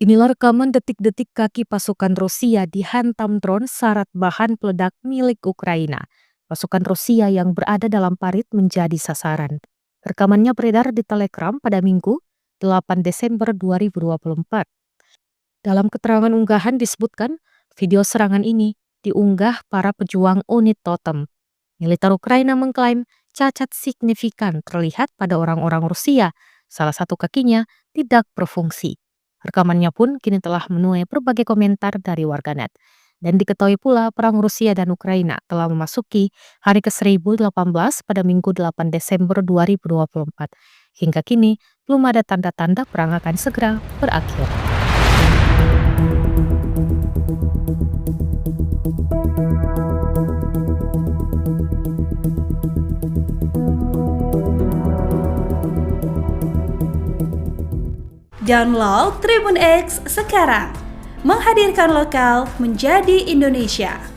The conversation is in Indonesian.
Inilah rekaman detik-detik kaki pasukan Rusia dihantam drone syarat bahan peledak milik Ukraina. Pasukan Rusia yang berada dalam parit menjadi sasaran. Rekamannya beredar di Telegram pada Minggu, 8 Desember 2024. Dalam keterangan unggahan disebutkan, video serangan ini diunggah para pejuang unit totem. Militer Ukraina mengklaim cacat signifikan terlihat pada orang-orang Rusia, salah satu kakinya tidak berfungsi. Rekamannya pun kini telah menuai berbagai komentar dari warganet. Dan diketahui pula perang Rusia dan Ukraina telah memasuki hari ke-1018 pada Minggu 8 Desember 2024. Hingga kini belum ada tanda-tanda perang akan segera berakhir. Download Tribun X sekarang, menghadirkan lokal menjadi Indonesia.